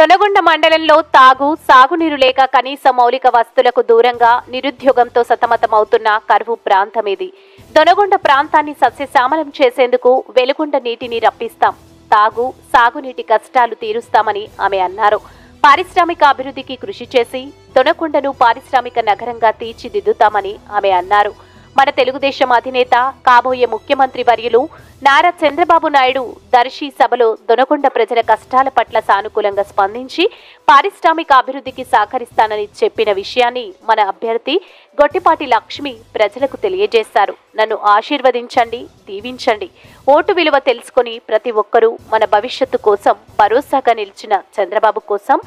దొనగొండ మండలంలో సాగునీరు లేక కనీస మౌలిక వస్తువులకు దూరంగా నిరుద్యోగంతో సతమతమవుతున్న కరువు ప్రాంతం ఇది. దొనగొండ ప్రాంతాన్ని సస్యశ్యామలం చేసేందుకు వెలుగొండ నీటిని రప్పిస్తాం, సాగునీటి కష్టాలు తీరుస్తామని ఆమె అన్నారు. పారిశ్రామిక అభివృద్ధికి కృషి చేసి దొనకొండను పారిశ్రామిక నగరంగా తీర్చిదిద్దుతామని ఆమె అన్నారు. మన తెలుగుదేశం అధినేత కాబోయే ముఖ్యమంత్రి వర్యులు నారా చంద్రబాబు నాయుడు దర్శి సభలో దొనకొండ ప్రజల కష్టాల పట్ల సానుకూలంగా స్పందించి పారిశ్రామిక అభివృద్ధికి సహకరిస్తానని చెప్పిన విషయాన్ని మన అభ్యర్థి గొట్టిపాటి లక్ష్మి ప్రజలకు తెలియజేశారు. నన్ను ఆశీర్వదించండి, దీవించండి. ఓటు విలువ తెలుసుకుని ప్రతి ఒక్కరూ మన భవిష్యత్తు కోసం భరోసాగా నిలిచిన చంద్రబాబు కోసం,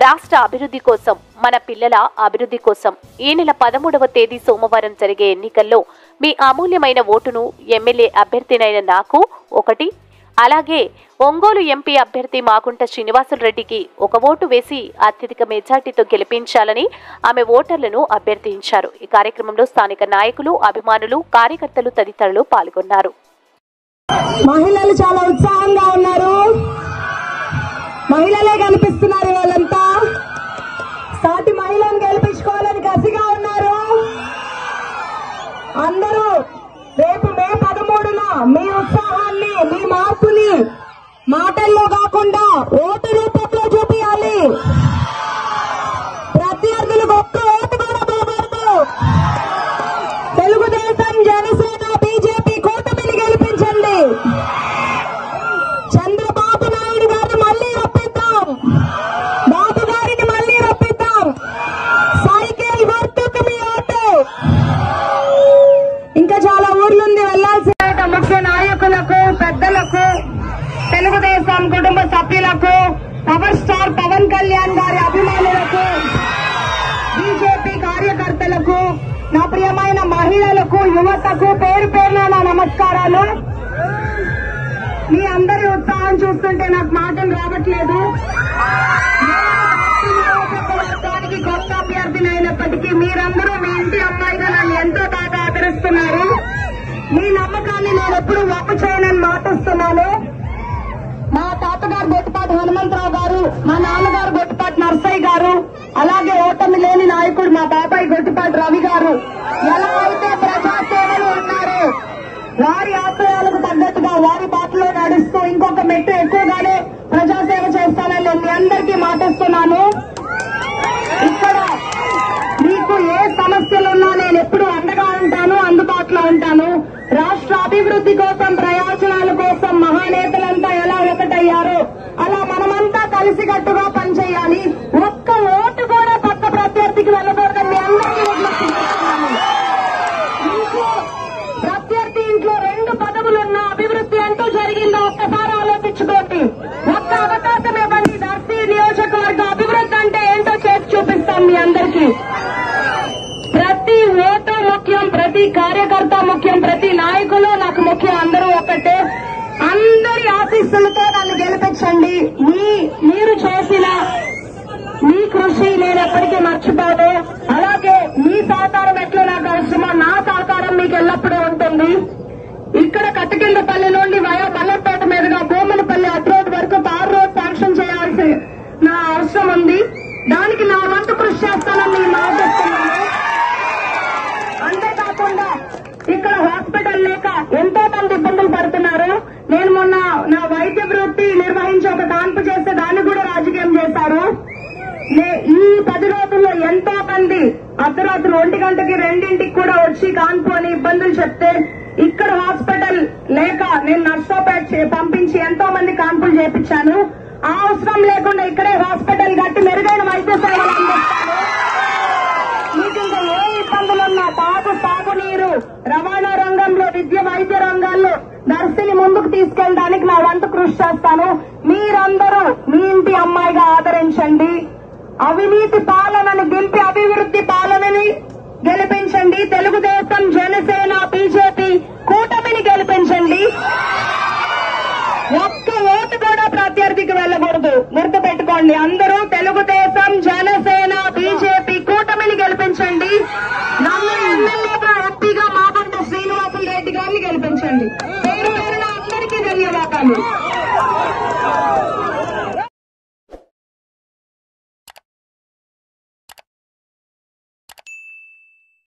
రాష్ట్ర అభివృద్ధి కోసం, మన పిల్లల అభివృద్ధి కోసం ఈ నెల 13వ తేదీ సోమవారం జరిగే ఎన్నికల్లో మీ అమూల్యమైన ఓటును ఎమ్మెల్యే అభ్యర్థినైన నాకు 1, అలాగే ఒంగోలు ఎంపీ అభ్యర్థి మాగుంట శ్రీనివాసులు రెడ్డికి 1 ఓటు వేసి అత్యధిక మెజార్టీతో గెలిపించాలని ఆమె ఓటర్లను అభ్యర్థించారు. ఈ కార్యక్రమంలో స్థానిక నాయకులు, అభిమానులు, కార్యకర్తలు తదితరులు పాల్గొన్నారు. మహిళలు చాలా ఉత్సాహంగా ఉన్నారు. మహిళలే కనిపిస్తున్నారు. వాళ్ళంతా సాటి మహిళను గెలిపించుకోవాలని కసిగా ఉన్నారు. అందరూ రేపు మే 13న మీ ఉత్సాహాన్ని, మీ మార్పుని మాటల్లో కాకుండా ఓటు రూపంలో చూపించాలి. ప్రత్యర్థులకు ఒక్క ఓటు కూడా పోకూడదు. తెలుగుదేశం, జనసేన, బీజేపీ కూటమిని గెలిపించండి. చంద్రబాబు నాయుడు గారిని మళ్లీ రప్పిద్దాం. బాబు గారిని మళ్లీ రప్పిద్దాం. సైకిల్ గుర్తుకు మీ ఓటు. ఇంకా చాలా ఊర్లుంది వెళ్లాల్సిన ముఖ్య నాయకులకు, పెద్దలకు, తెలుగుదేశం కుటుంబ సభ్యులకు, పవర్ స్టార్ పవన్ కళ్యాణ్ గారి అభిమానులకు, బీజేపీ కార్యకర్తలకు, నా ప్రియమైన మహిళలకు, యువతకు పేరు పేరున నా నమస్కారాలు. మీ అందరి ఉత్సాహం చూస్తుంటే నాకు మాటలు రావట్లేదు. నియోజకవర్గానికి కొత్త అభ్యర్థిని అయినప్పటికీ మీరందరూ మీ ఇంటి అమ్మాయిగా నన్ను ఎంతో బాగా ఆదరిస్తున్నారు. మీ నమ్మకాన్ని నేను ఎప్పుడు వప్పు చేయనని మాటిస్తున్నాను. మా తాతగారు గొట్టిపాటి హనుమంతరావు గారు, మా నాన్నగారు గొట్టిపాటి నర్సయ్య గారు, అలాగే ఓటమి లేని నాయకుడు మా బాబాయ్ గొట్టిపాటి రవి గారు ఎలా అయితే ప్రజాసేవలు ఉన్నారు, వారి ఆశయాలకు తగ్గట్టుగా వారి బాటలో నడుస్తూ ఇంకొక మెట్టు ఎక్కువగానే ప్రజాసేవ చేస్తానని నేను మీ అందరికీ మాటిస్తున్నాను. ఇక్కడ మీకు ఏ సమస్యలున్నా నేను ఎప్పుడు అండగా ఉంటాను, అందుబాటులో ఉంటాను. రాష్ట్ర అభివృద్ధి కోసం, ప్రయోజనాల కోసం మహానేతలంతా ఎలా ఒకటయ్యారో అలా మనమంతా కలిసికట్టుగా పనిచేయాలి. ఒక్క ఓటు కూడా పక్క ప్రత్యర్థికి వెళ్ళకూడదని మీ అందరికీ విజ్ఞప్తిస్తున్నాను. ప్రత్యర్థి ఇంట్లో 2 పదవులున్న అభివృద్ధి అంటూ జరిగిందో ఒక్కసారి ఆలోచించుకోండి. ఒక్క అవకాశం ఇవ్వండి. దర్శి నియోజకవర్గ అభివృద్ధి అంటే ఏంటో చేసి చూపిస్తాం మీ అందరికీ. ప్రతి ఓటు ముఖ్యం, ప్రతి కార్యకర్త ముఖ్యం, ప్రతి నాయకులు నాకు ముఖ్యం. అందరూ ఒకటే. అందరి ఆశీస్సులతో నన్ను గెలిపించండి. మీరు చేసిన మీ కృషి నేను ఎప్పటికీ మర్చిపోను. అలాగే మీ సహకారం ఎట్లా నాకు అవసరమో నా సహకారం మీకు ఎల్లప్పుడూ ఉంటుంది. ఇక్కడ కట్టకిందపల్లి నుండి వయా బల్లంపేట మీదుగా భూమనపల్లి అడ్రోడ్ వరకు తార్ రోడ్ శాంక్షన్ చేయాల్సి నా అవసరం ఉంది. దానికి నా వంతు కృషి చేస్తానని నేను ఆశిస్తున్నాను. అంతేకాకుండా ఇక్కడ హాస్పిటల్ లేక ఎంతో మంది ఇబ్బందులు పడుతున్నారు. నేను మొన్న నా వైద్య వృత్తి నిర్వహించి ఒక కాన్పు చేస్తే దాన్ని కూడా రాజకీయం చేశారు. ఈ 10 రోజుల్లో ఎంతో మంది అర్ధరాత్రి 1 గంటకి 2ంటికి కూడా వచ్చి కాన్పు అని ఇబ్బందులు చెప్తే ఇక్కడ హాస్పిటల్ లేక నేను నర్సాపేట పంపించి ఎంతో మంది కాన్పులు చేపించాను. ఆ అవసరం లేకుండా ఇక్కడే హాస్పిటల్ కట్టి మెరుగైన వైద్య సేవలు అందిస్తాను. మీకు ఇంకా ఏ ఇబ్బందులున్నా సాగునీరు, రవాణా రంగంలో, విద్య, వైద్య రంగాల్లో దర్శిని ముందుకు తీసుకెళ్ళడానికి నా వంతు కృషి చేస్తాను. మీరందరూ మీ ఇంటి అమ్మాయిగా ఆదరించండి. అవినీతి పాలనను దింపి అభివృద్ధి పాలనని గెలిపించండి. తెలుగుదేశం, జనసేన, బీజేపీ కూటమిని గెలిపించండి. ఒక్క ఓటు కూడా ప్రత్యర్థికి వెళ్ళకూడదు. గుర్తుపెట్టుకోండి. అందరూ తెలుగుదేశం, జనసేన, బీజేపీ కూటమిని గెలిపించండి. నన్ను ఎమ్మెల్యేగా, ఎంపీగా మాగుంట శ్రీనివాసులు రెడ్డి గారిని గెలిపించండి. పేరు పేరున అందరికీ ధన్యవాదాలు.